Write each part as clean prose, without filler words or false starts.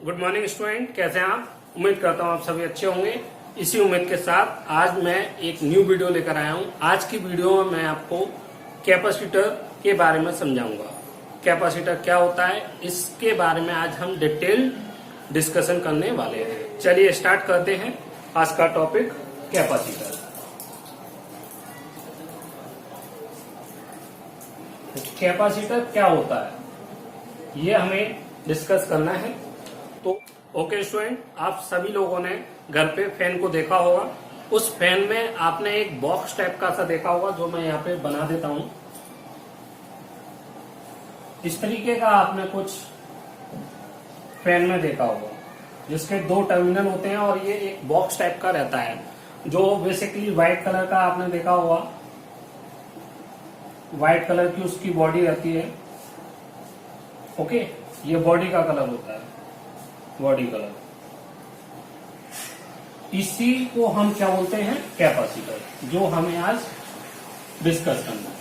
Good morning student, कैसे हैं आप। उम्मीद करता हूँ आप सभी अच्छे होंगे। इसी उम्मीद के साथ आज मैं एक न्यू वीडियो लेकर आया हूँ। आज की वीडियो में मैं आपको कैपेसिटर के बारे में समझाऊंगा। कैपेसिटर क्या होता है, इसके बारे में आज हम डिटेल डिस्कशन करने वाले हैं। चलिए स्टार्ट करते हैं आज का टॉपिक, कैपेसिटर। कैपेसिटर क्या होता है ये हमें डिस्कस करना है। तो ओके स्टूडेंट, आप सभी लोगों ने घर पे फैन को देखा होगा। उस फैन में आपने एक बॉक्स टाइप का सा देखा होगा, जो मैं यहाँ पे बना देता हूं। इस तरीके का आपने कुछ फैन में देखा होगा, जिसके दो टर्मिनल होते हैं और ये एक बॉक्स टाइप का रहता है, जो बेसिकली व्हाइट कलर का आपने देखा होगा। व्हाइट कलर की उसकी बॉडी रहती है। ओके, ये बॉडी का कलर होता है, बॉडी कलर। इसी को हम क्या बोलते हैं, कैपेसिटर, जो हमें आज डिस्कस करना है।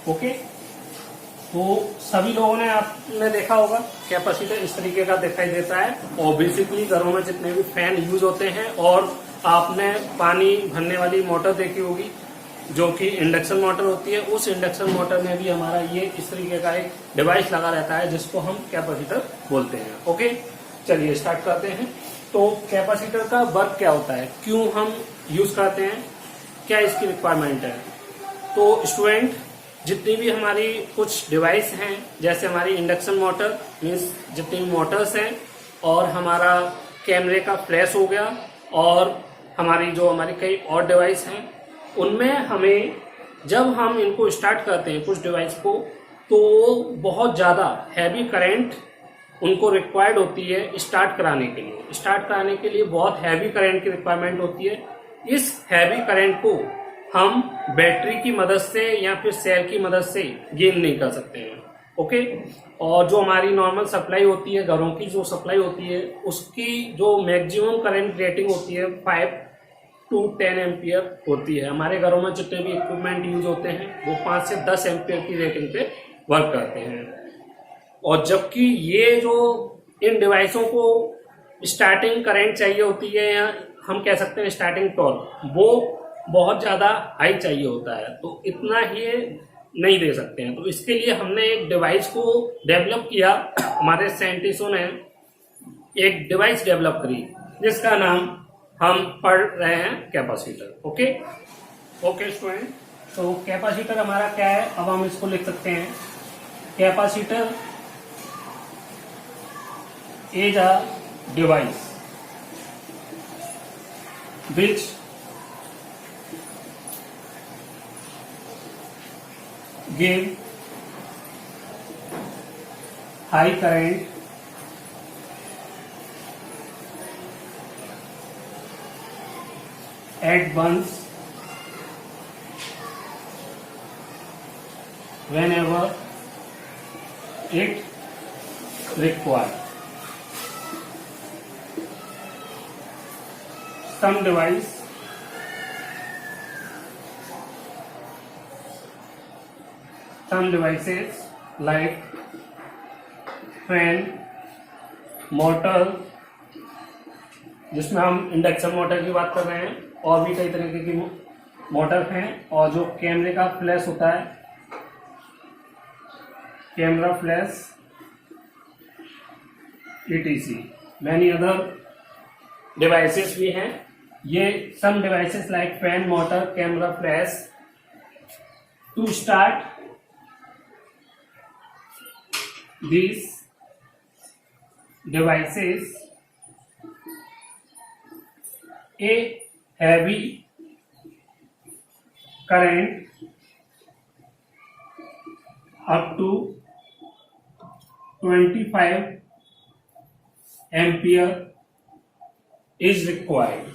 ओके, तो सभी लोगों ने आपने देखा होगा कैपेसिटर इस तरीके का दिखाई देता है। और बेसिकली घरों में जितने भी फैन यूज होते हैं, और आपने पानी भरने वाली मोटर देखी होगी जो कि इंडक्शन मोटर होती है। उस इंडक्शन मोटर में भी हमारा ये इस तरीके का एक डिवाइस लगा रहता है, जिसको हम कैपेसिटर बोलते हैं। ओके, चलिए स्टार्ट करते हैं। तो कैपेसिटर का वर्क क्या होता है, क्यों हम यूज करते हैं, क्या इसकी रिक्वायरमेंट है। तो स्टूडेंट, जितनी भी हमारी कुछ डिवाइस हैं, जैसे हमारी इंडक्शन मोटर मीन्स जितनी भी मोटर्स हैं, और हमारा कैमरे का फ्लैश हो गया, और हमारी कई और डिवाइस हैं, उनमें हमें जब हम इनको स्टार्ट करते हैं कुछ डिवाइस को, तो बहुत ज्यादा हैवी करंट उनको रिक्वायर्ड होती है स्टार्ट कराने के लिए। स्टार्ट कराने के लिए बहुत हैवी करंट की रिक्वायरमेंट होती है। इस हैवी करंट को हम बैटरी की मदद से या फिर सेल की मदद से गेन नहीं कर सकते हैं। ओके, और जो हमारी नॉर्मल सप्लाई होती है, घरों की जो सप्लाई होती है, उसकी जो मैक्सिमम करंट रेटिंग होती है 5 to 10 एम्पियर होती है। हमारे घरों में जितने भी इक्विपमेंट यूज होते हैं वो 5 से 10 एम्पियर की रेटिंग पे वर्क करते हैं। और जबकि ये जो इन डिवाइसों को स्टार्टिंग करंट चाहिए होती है, या हम कह सकते हैं स्टार्टिंग टॉर्क, वो बहुत ज्यादा हाई चाहिए होता है, तो इतना ही नहीं दे सकते हैं। तो इसके लिए हमने एक डिवाइस को डेवलप किया। हमारे साइंटिस्टों ने एक डिवाइस डेवलप करी, जिसका नाम हम पढ़ रहे हैं कैपेसिटर। ओके ओके स्टूडेंट, तो कैपेसिटर हमारा क्या है, अब हम इसको लिख सकते हैं। Capacitor is a device which give high current at once whenever it required. Some devices like fan, motor, जिसमें हम इंडक्शन मोटर की बात कर रहे हैं, और भी कई तरीके की मोटर हैं, और जो कैमरे का फ्लैश होता है, camera flash, etc. Many other devices भी हैं। ये some devices like fan, motor, camera flash, to start these devices a heavy current up to 25 ampere is required.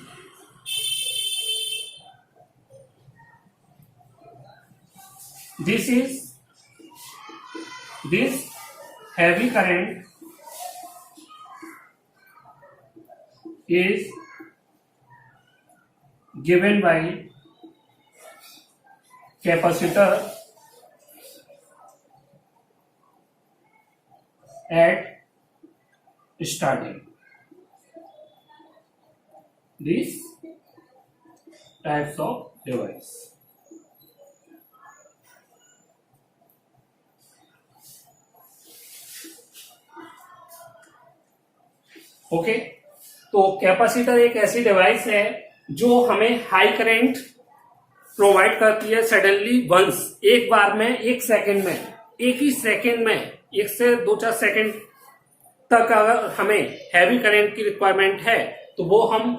This heavy current is given by capacitor at starting these types of device. Okay, तो capacitor एक ऐसी device है जो हमें high current provide करती है suddenly once, एक बार में, एक सेकंड में, एक ही सेकंड में, एक से 2-4 सेकंड तक अगर हमें हैवी करंट की रिक्वायरमेंट है तो वो हम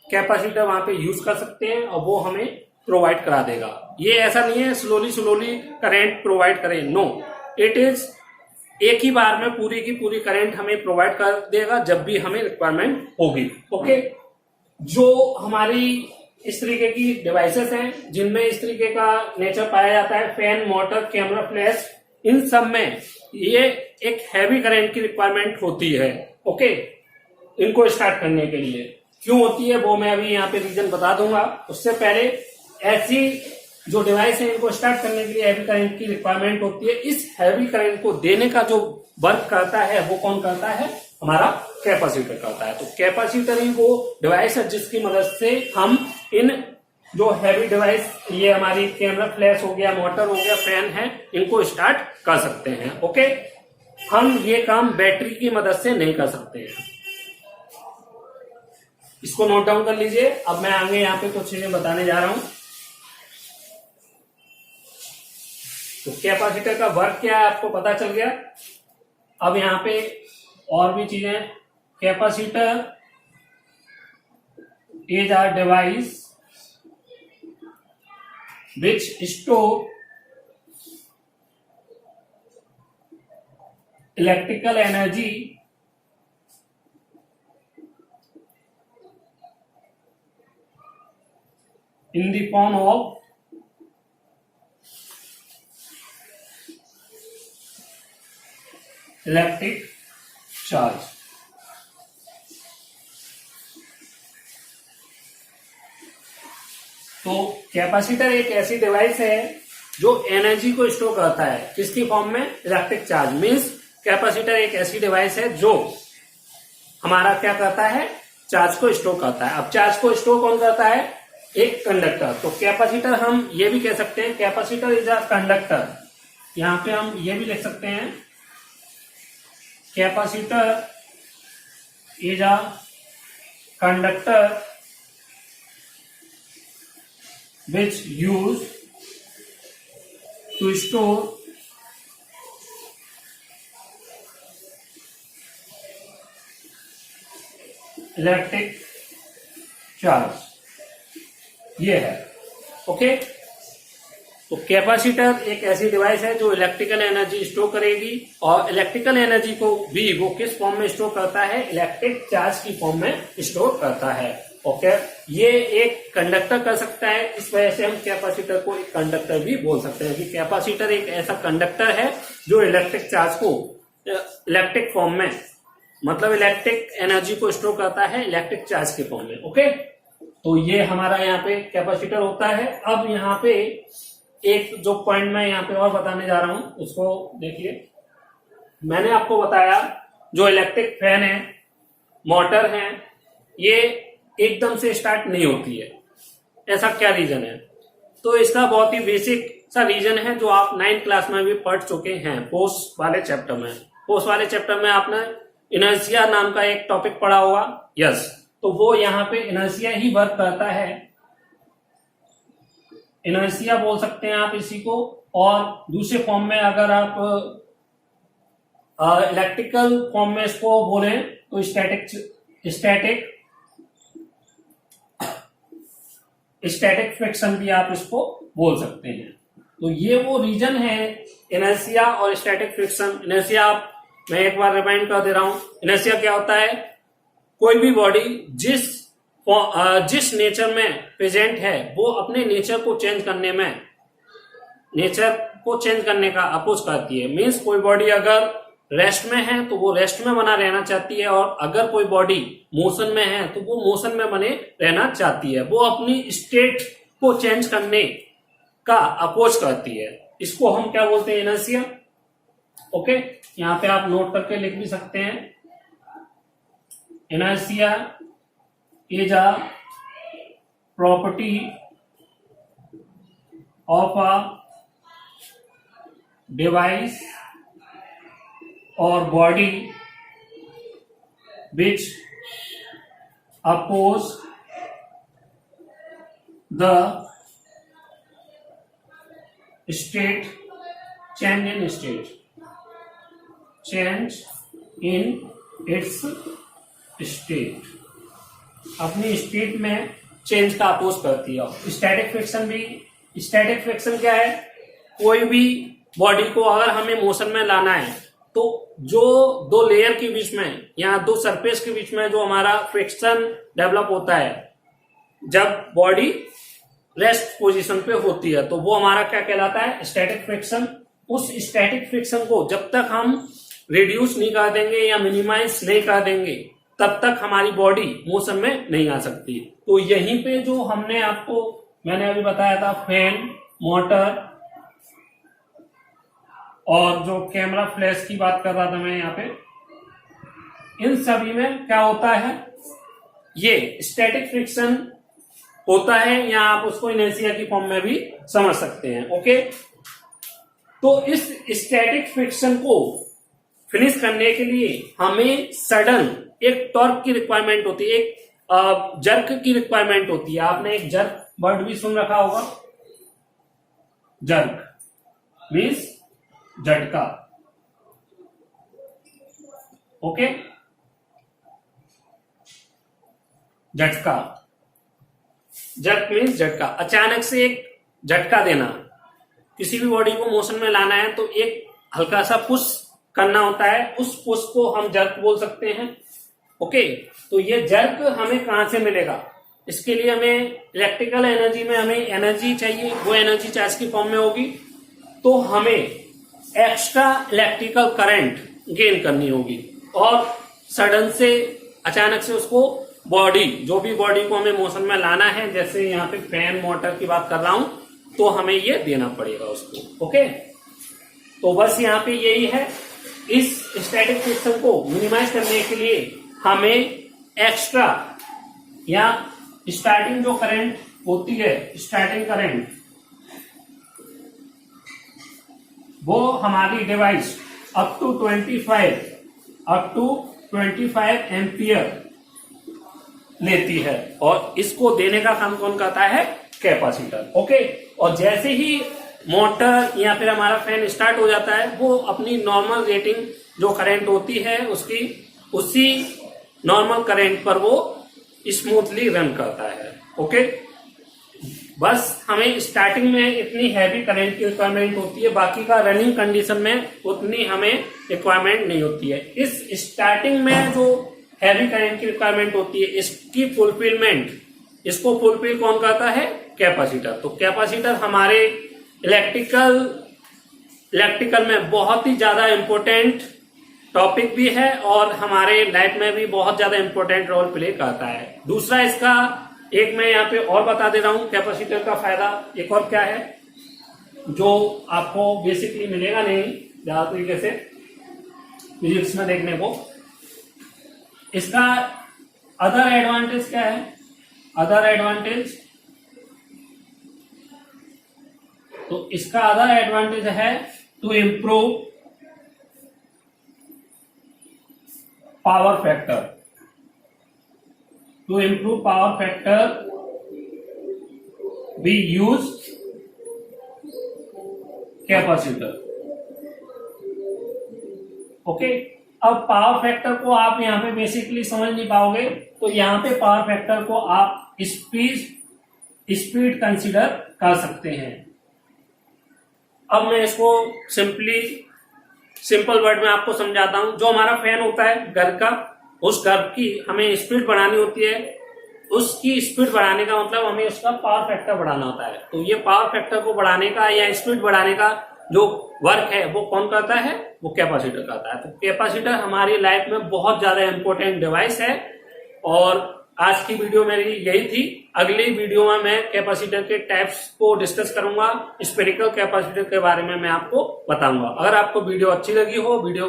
कैपेसिटर वहां पे यूज कर सकते हैं और वो हमें प्रोवाइड करा देगा। ये ऐसा नहीं है स्लोली करंट प्रोवाइड करे, नो, इट इज एक ही बार में पूरी की पूरी करंट हमें प्रोवाइड कर देगा जब भी हमें रिक्वायरमेंट होगी। ओके, जो हमारी इस तरीके की डिवाइसेस हैं जिनमें इस तरीके का नेचर पाया जाता है, फैन, मोटर, कैमरा, फ्लैश, इन सब में ये एक हैवी करंट की रिक्वायरमेंट होती है। ओके, इनको स्टार्ट करने के लिए क्यों होती है वो मैं अभी यहाँ पे रीजन बता दूंगा। उससे पहले ऐसी जो डिवाइस है इनको स्टार्ट करने के लिए हैवी करंट की रिक्वायरमेंट होती है। इस हैवी करंट को देने का जो वर्क करता है वो कौन करता है? हमारा कैपेसिटर करता है। तो कैपेसिटर ही वो डिवाइस है जिसकी मदद से हम इन जो हैवी डिवाइस, ये हमारी कैमरा, फ्लैश हो गया, मोटर हो गया, फैन है, इनको स्टार्ट कर सकते हैं। ओके, हम ये काम बैटरी की मदद से नहीं कर सकते हैं। इसको नोट डाउन कर लीजिए। अब मैं आगे यहाँ पे कुछ चीजें बताने जा रहा हूं। तो कैपेसिटर का वर्क क्या है आपको पता चल गया। अब यहाँ पे और भी चीजें, capacitor is a device which store electrical energy in the form of electric charge। तो कैपेसिटर एक ऐसी डिवाइस है जो एनर्जी को स्टोर करता है, किसकी फॉर्म में? Electric charge. मींस कैपेसिटर एक ऐसी डिवाइस है जो हमारा क्या करता है? चार्ज को स्टोर करता है। अब चार्ज को स्टोर कौन करता है? एक कंडक्टर। तो कैपेसिटर हम ये भी कह सकते हैं, कैपेसिटर इज अ कंडक्टर। यहां पे हम ये भी लिख सकते हैं, capacitor is a conductor which used to store electric charge. ये है। ओके, तो कैपेसिटर एक ऐसी डिवाइस है जो इलेक्ट्रिकल एनर्जी स्टोर करेगी, और इलेक्ट्रिकल एनर्जी को भी वो किस फॉर्म में स्टोर करता है? इलेक्ट्रिक चार्ज की फॉर्म में स्टोर करता है। ओके, ये एक कंडक्टर कर सकता है, इस वजह से हम कैपेसिटर को एक कंडक्टर भी बोल सकते हैं कि कैपेसिटर एक ऐसा कंडक्टर है जो इलेक्ट्रिक चार्ज को इलेक्ट्रिक फॉर्म में, मतलब इलेक्ट्रिक एनर्जी को स्टोर करता है इलेक्ट्रिक चार्ज के फॉर्म में। ओके, तो ये हमारा यहाँ पे कैपेसिटर होता है। अब यहाँ पे एक जो पॉइंट मैं यहाँ पे और बताने जा रहा हूं उसको देखिए। मैंने आपको बताया जो इलेक्ट्रिक फैन है, मोटर है, ये एकदम से स्टार्ट नहीं होती है। ऐसा क्या रीजन है? तो इसका बहुत ही बेसिक सा रीजन है जो आप 9th क्लास में भी पढ़ चुके हैं, फोर्स वाले चैप्टर में। फोर्स वाले चैप्टर में आपने इनर्शिया नाम का एक टॉपिक पढ़ा होगा। यस, तो वो यहाँ पे इनर्शिया ही वर्क करता है। इनर्शिया बोल सकते हैं आप इसी को। और दूसरे फॉर्म में अगर आप इलेक्ट्रिकल फॉर्म में इसको बोलें तो स्टैटिक फ्रिक्शन भी आप इसको बोल सकते हैं। तो ये वो रीजन है इनर्शिया और स्टैटिक फ्रिक्शन। इनर्शिया मैं एक बार रिमाइंड कर दे रहा हूं। इनर्शिया क्या होता है? कोई भी बॉडी जिस नेचर में प्रेजेंट है वो अपने नेचर को चेंज करने का अपोज करती है। मीन्स कोई बॉडी अगर रेस्ट में है तो वो रेस्ट में बना रहना चाहती है, और अगर कोई बॉडी मोशन में है तो वो मोशन में बने रहना चाहती है। वो अपनी स्टेट को चेंज करने का अपोज करती है। इसको हम क्या बोलते हैं? इनर्शिया। ओके, यहाँ पे आप नोट करके लिख भी सकते हैं। inertia is a property of a device or body which oppose the state change in its state, अपनी स्टेट में चेंज का अपोज करती है। स्टैटिक फ्रिक्शन भी, स्टैटिक फ्रिक्शन क्या है, कोई भी बॉडी को अगर हमें मोशन में लाना है तो जो दो लेयर के बीच में या दो सरफेस के बीच में जो हमारा फ्रिक्शन डेवलप होता है जब बॉडी रेस्ट पोजीशन पे होती है, तो वो हमारा क्या कहलाता है, स्टैटिक फ्रिक्शन। उस स्टैटिक फ्रिक्शन को जब तक हम रिड्यूस नहीं कर देंगे या मिनिमाइज नहीं कर देंगे तब तक हमारी बॉडी मोशन में नहीं आ सकती। तो यहीं पे जो हमने आपको, मैंने अभी बताया था, फैन, मोटर और जो कैमरा फ्लैश की बात कर रहा था मैं यहाँ पे, इन सभी में क्या होता है, ये स्टैटिक फ्रिक्शन होता है, या आप उसको इनर्शिया की फॉर्म में भी समझ सकते हैं। ओके, तो इस स्टैटिक फ्रिक्शन को फिनिश करने के लिए हमें सडन एक टॉर्क की रिक्वायरमेंट होती है, एक जर्क की रिक्वायरमेंट होती है। आपने एक जर्क वर्ड भी सुन रखा होगा, जर्क मीन्स झटका। ओके, झटका, जर्क मीन्स झटका, अचानक से एक झटका देना। किसी भी बॉडी को मोशन में लाना है तो एक हल्का सा पुश करना होता है, उस पुश को हम जर्क बोल सकते हैं। ओके, तो ये जर्क हमें कहां से मिलेगा, इसके लिए हमें इलेक्ट्रिकल एनर्जी में हमें एनर्जी चाहिए, वो एनर्जी चार्ज की फॉर्म में होगी, तो हमें एक्स्ट्रा इलेक्ट्रिकल करंट गेन करनी होगी और सडन से, अचानक से उसको बॉडी, जो भी बॉडी को हमें मोशन में लाना है, जैसे यहाँ पे फैन, मोटर की बात कर रहा हूं, तो हमें ये देना पड़ेगा उसको। ओके, तो बस यहाँ पे यही है, इस स्टैटिक फ्रिक्शन को मिनिमाइज करने के लिए हमें एक्स्ट्रा या स्टार्टिंग जो करंट होती है, स्टार्टिंग करंट, वो हमारी डिवाइस अप टू 25 एम्पियर लेती है, और इसको देने का काम कौन करता है, कैपेसिटर। ओके, और जैसे ही मोटर या फिर हमारा फैन स्टार्ट हो जाता है, वो अपनी नॉर्मल रेटिंग जो करंट होती है उसकी, उसी नॉर्मल करंट पर वो स्मूथली रन करता है। ओके, बस हमें स्टार्टिंग में इतनी हैवी करंट की रिक्वायरमेंट होती है, बाकी का रनिंग कंडीशन में उतनी हमें रिक्वायरमेंट नहीं होती है। इस स्टार्टिंग में जो हैवी करंट की रिक्वायरमेंट होती है, इसकी फुलफिलमेंट, इसको फुलफिल कौन करता है, कैपेसिटर। तो कैपेसिटर हमारे इलेक्ट्रिकल में बहुत ही ज्यादा इंपॉर्टेंट टॉपिक भी है और हमारे लाइफ में भी बहुत ज्यादा इंपॉर्टेंट रोल प्ले करता है। दूसरा, इसका एक मैं यहाँ पे और बता दे रहा हूं, कैपेसिटर का फायदा एक और क्या है, जो आपको बेसिकली मिलेगा नहीं ज्यादा तरीके से फिजिक्स में देखने को। इसका अदर एडवांटेज क्या है, अदर एडवांटेज, तो इसका अदर एडवांटेज है to improve power factor. To improve power factor we use capacitor. Okay, अब पावर फैक्टर को आप यहां पे बेसिकली समझ नहीं पाओगे, तो यहां पे पावर फैक्टर को आप स्पीड कंसीडर कर सकते हैं। अब मैं इसको सिंपल वर्ड में आपको समझाता हूं। जो हमारा फैन होता है घर का, उस घर की हमें स्पीड बढ़ानी होती है, उसकी स्पीड बढ़ाने का मतलब हमें उसका पावर फैक्टर बढ़ाना होता है। तो ये पावर फैक्टर को बढ़ाने का या स्पीड बढ़ाने का जो वर्क है वो कौन करता है, वो कैपेसिटर करता है। तो कैपेसिटर हमारी लाइफ में बहुत ज्यादा इंपॉर्टेंट डिवाइस है। और आज की वीडियो मेरी यही थी। अगली वीडियो में मैं कैपेसिटर के टाइप्स को डिस्कस करूंगा, स्फेरिकल कैपेसिटर के बारे में मैं आपको बताऊंगा। अगर आपको वीडियो अच्छी लगी हो, वीडियो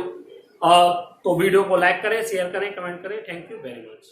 तो वीडियो को लाइक करें, शेयर करें, कमेंट करें। Thank you very much.